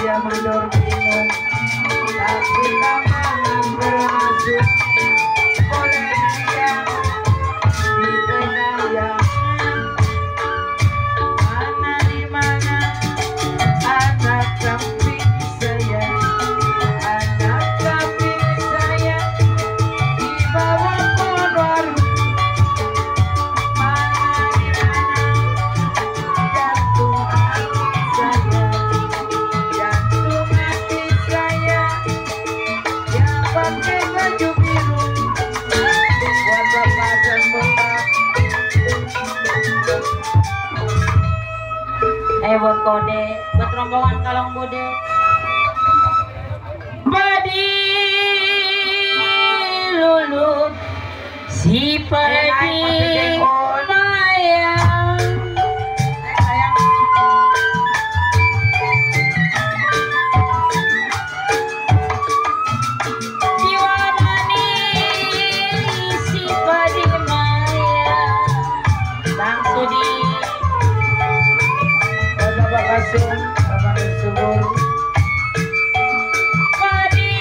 ayam mandor minum, tapi tangan berasuk oleh dia di benayang. Mana di mana anak kambing saya, anak kambing saya di bawah pohon waru. Mana di mana jantung hati saya, jantung hati saya yang pakai baju biru buat bapak dan bapak. Buat kode, buat rombongan kalong bude. Badi lulut si padi mayang. Jiwa manis si padi mayang. Bang Sudi Bapak Kasum, Bapak Subur. padi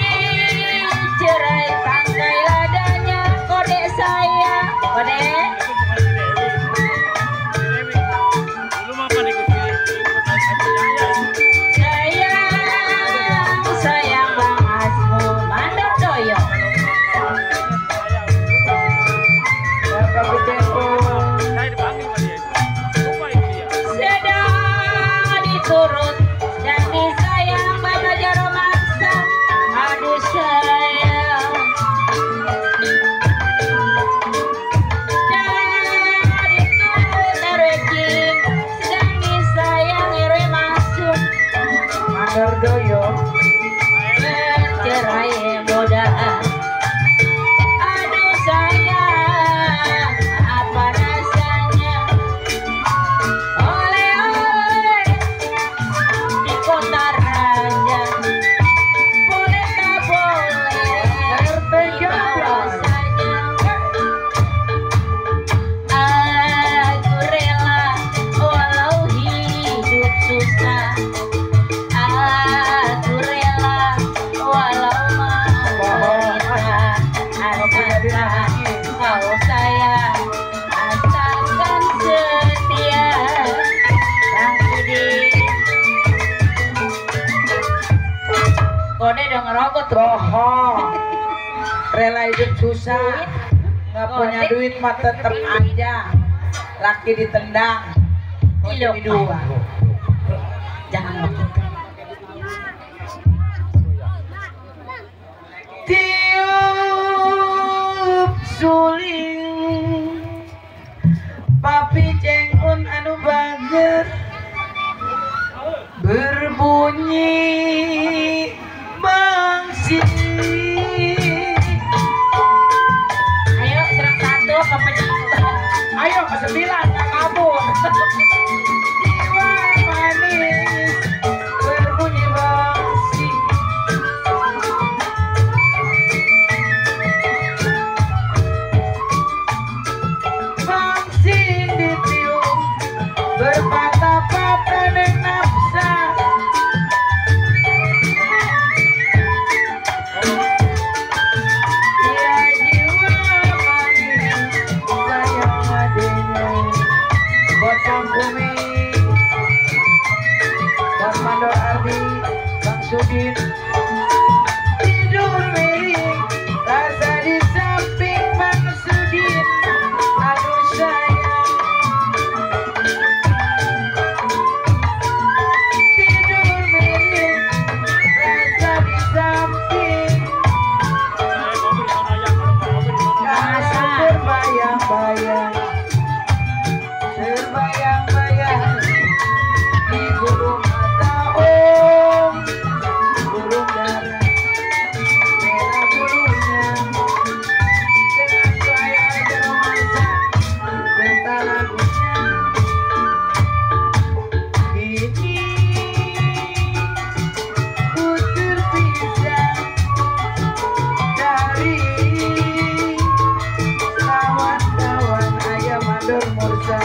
cerai tangkai adanya kode saya kode sayang Bang Asmu mandor doyong Bapak Bideko, sedang diturut dan disayang Bapak Jaromaksa. Aduh sayang dan diturut Ereking sedang disayang Erwe masuk Mandor Doyo, cerai modaan. Aduh sayang apa rasanya oleh-oleh di kota raja. Boleh tak boleh dibawa saja. Aku rela walau hidup susah. Aku rela walau menderita. Asalkan kau sayang, asalkan setia. Bang Sudi kode dong ngerokok tuh. bohong. Rela hidup susah, nggak punya duit mah tetep aja. Laki ditendang, mau Iya, jadi dua. Jangan begitu. Tiup suling, papi cengkun anu bager berbunyi bangsi. Ayo serang satu ke penyanyi. Ayo ke 9 nggak kabur. Jiwa manis berbunyi bangsi. Bangsi ditiup berpatah-patah dan nafsa. Dia jiwa manis sayang adanya. Buat Bang Bumi, buat Mandor Ardi, Bang Sudin. Tidur miring, rasa di samping Bang Sudin. Aduh sayang. Tidur miring, rasa di samping. Rasa terbayang-bayang, terbayang-bayang di bulu mata om, burung dara merah bulunya, dengan saya jeromasa tentang lagunya. Kini ku terpisah dari kawan-kawan ayam mandor mursa.